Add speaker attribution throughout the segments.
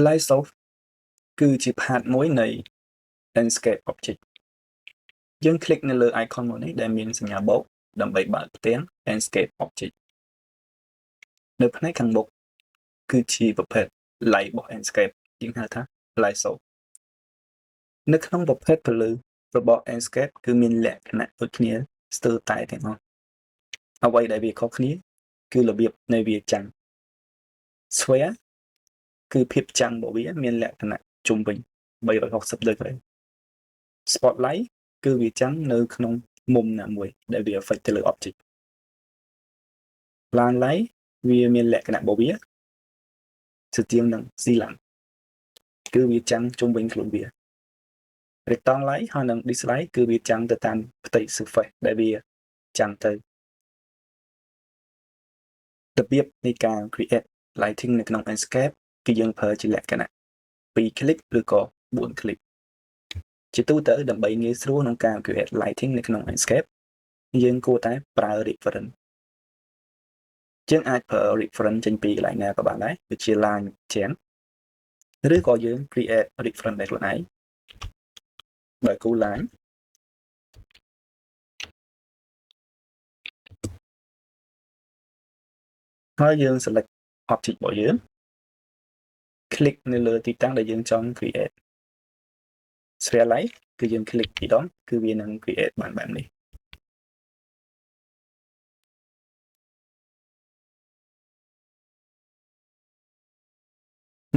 Speaker 1: Lights off គឺជា part មួយនៃ landscape object យើង click នៅលើ icon មួយនេះដែលមានសញ្ញាបូកដើម្បីបើកផ្ទាំង landscape object នៅផ្នែកខាងមុខគឺជាប្រភេទ light របស់ landscape យើងហៅថា lights off នៅក្នុងប្រភេទពន្លឺរបស់ landscape គឺមានលក្ខណៈដូចគ្នាស្ទើរតែទាំងអស់អ្វីដែលវាខុសគ្នាគឺរបៀបនៃវាចាំង Sphere គឺភាពចាំងរបស់វាមានលក្ខណៈជុំវិញ360 ដឺក្រេ Spotlight គឺវាចាំងនៅក្នុងមុំណាមួយដែលវា affect ទៅលើ object Plan light វាមានលក្ខណៈរបស់វាស្ទៀងនឹង Ceiling គឺវាចាំងជុំវិញខ្លួនវា Rectangle light ហើយនិង Dislight គឺវាចាំងទៅតាមផ្ទៃ surface ដែលវាចាំងទៅរបៀបនៃការ create lighting នៅក្នុង landscape គឺយើងប្រើជាលក្ខណៈ 2 click ឬក៏ 4 click ជាទូទៅដើម្បីងាយស្រួលក្នុងការ create lighting នៅក្នុង landscape យើងគួរតែប្រើ reference យើងអាចប្រើ reference ចេញពីកន្លែងណាក៏បានដែរដូចជា line ជាងឬក៏យើង create reference ដោយខ្លួនឯងដោយគូ line ហើយយើង select object របស់យើង click នៅលើទីតាំងដែលយើងចង់ create Sphere light គឺយើង click ពីរដងគឺវានឹង create បានបែបនេះ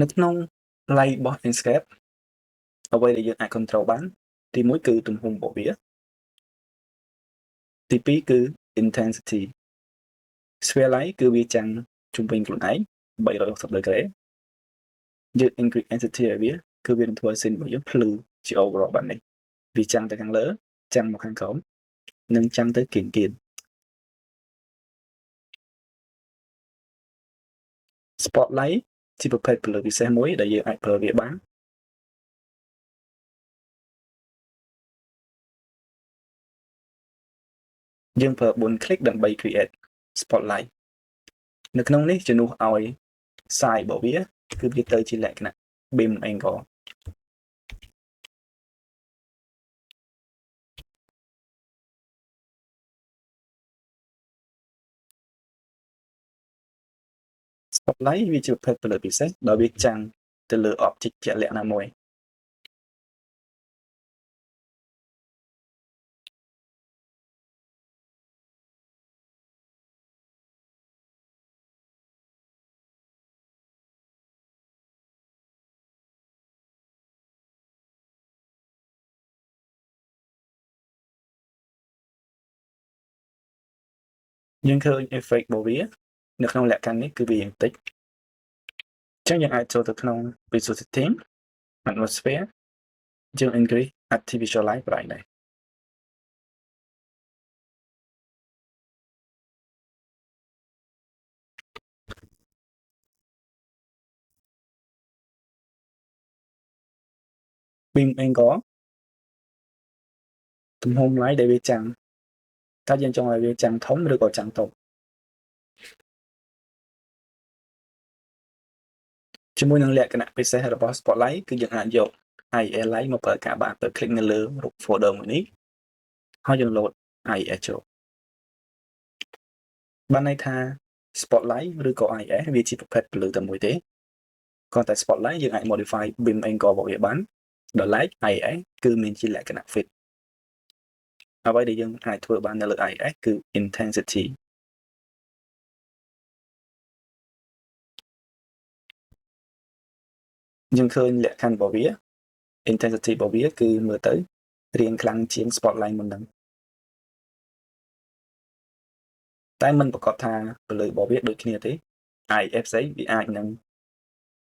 Speaker 1: នៅក្នុង light របស់ landscape អ្វីដែលយើងអាច control បានទី1គឺទំហំរបស់វាទី2គឺ intensity Sphere light គឺវាចាំងជុំវិញខ្លួនឯង360 ដឺក្រេយើង increase intensity ឲ្យវាគឺវានឹងធ្វើឲ្យ scene របស់យើងភ្លឺជា overall បែបនេះវាចាំងទៅខាងលើចាំងមកខាងក្រោមនិងចាំងទៅគៀនគៀន Spotlight ជាប្រភេទពន្លឺពិសេសមួយដែលយើងអាចប្រើវាបានយើងប្រើ4 click ដើម្បី create spotlight នៅក្នុងនេះជំនួសឲ្យ size របស់វាគឺវាទៅជាលក្ខណៈ beam angle spotlight វាជាប្រភេទពន្លឺពិសេសដែលវាចាំងទៅលើ object ជាក់លាក់ណាមួយយើងឃើញ effect របស់វានៅក្នុងលក្ខខណ្ឌនេះគឺវាយ៉ាងតិចអញ្ចឹងយើងអាចចូលទៅក្នុង visual setting atmosphere យើង increase artificial light ប្រហែលដែរbeam angle ទំហំ light ដែលវាចាំងតើយើងចង់ឲ្យវាចាំងធំឬក៏ចាំងតូចជាមួយនឹងលក្ខណៈពិសេសរបស់ spotlight គឺយើងអាចយក IES light មកប្រើការបានទៅ click នៅលើរូប folder មួយនេះហើយយើង load IES ចូលបានន័យថា spotlight ឬក៏ IES វាជាប្រភេទពន្លឺតែមួយទេគ្រាន់តែ spotlight យើងអាច modify beam angle របស់វាបានដល់ light IES គឺមានជាលក្ខណៈ fit អ្វីដែលយើងអាចធ្វើបាននៅលើ IES គឺ intensity យើងឃើញលក្ខខណ្ឌរបស់វា intensity របស់វាគឺមើលទៅរាងខ្លាំងជាង spotlight មុនហ្នឹងតែមិនប្រកាសថាពន្លឺរបស់វាដូចគ្នាទេ IF ផ្សេងវាអាចនឹង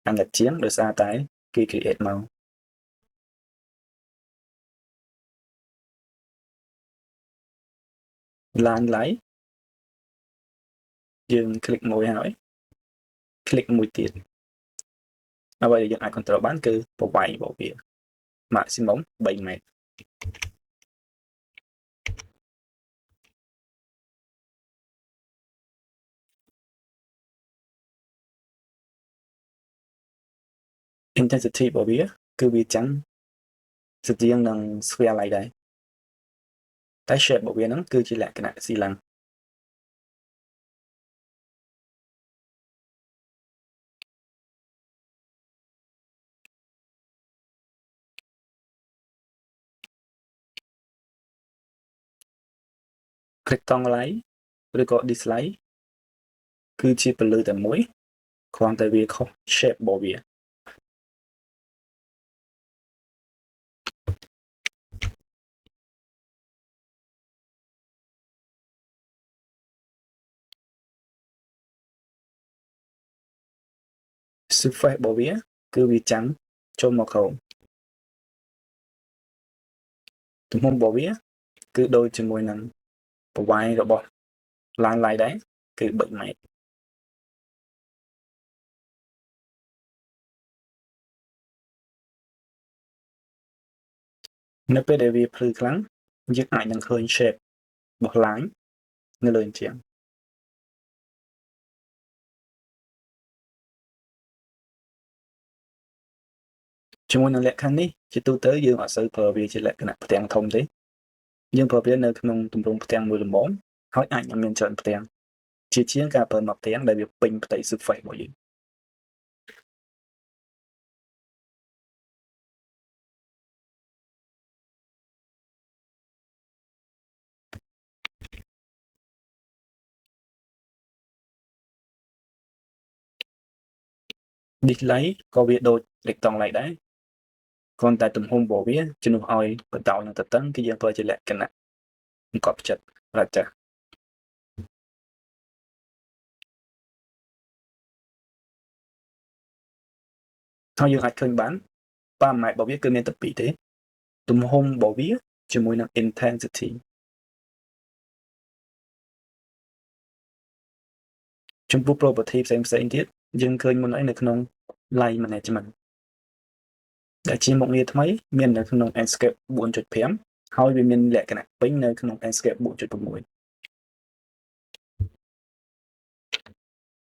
Speaker 1: អាណិតជាងដោយសារតែគេ create មក line light យើង click មួយហើយ click មួយទៀតអ្វីដែលយើងអាច control បានគឺប្រវែងរបស់វា maximum 3 ម៉ែត្រ intensity របស់វាគឺវាចាំងស្ទៀងនឹង sphere light ដែរតែ shape របស់វាហ្នឹងគឺជាលក្ខណៈស៊ីឡាំងrectangle ឬក៏ dislike គឺជាពន្លឺតែមួយគ្រាន់តែវាខុស shape របស់វាsurface របស់វាគឺវាចាំងចូលមកក្រោមទំហំរបស់វាគឺដូចជាមួយនឹងប្រវែងរបស់ line light ដែរគឺ3ម៉ែត្រនៅពេលដែលវាភ្លឺខ្លាំងយើងអាចនឹងឃើញ shape របស់ line នៅលើអញ្ចឹងជាមួយនឹងលក្ខខណ្ឌនេះជាទូទៅយើងអត់សូវប្រើវាជាលក្ខណៈផ្ទាំងធំទេយើងប្រើវានៅក្នុងទម្រង់ផ្ទាំងមួយល្មមហើយអាចនឹងមានច្រើនផ្ទាំងជាជាងការប្រើមួយផ្ទាំងដែលវាពេញផ្ទៃ surface របស់យើងdisplay ក៏វាដូច rectangle ដែរគ្រាន់តែទំហំរបស់វាជំនួសឲ្យបណ្ដោយនឹងទទឹងគឺយើងប្រើជាលក្ខណៈអង្គត់ផ្ចិតបាទចា៎ហើយយើងអាចឃើញបានប៉ាម៉ែត្ររបស់វាគឺមានតែពីរទេទំហំរបស់វាជាមួយនឹង intensity ចំពោះ property ផ្សេងទៀតយើងឃើញមុនហើយនៅក្នុង line management ដែលជាមុខងារថ្មីមាននៅក្នុង Enscape 4.5 ហើយវាមានលក្ខណៈពេញនៅក្នុង Enscape 4.6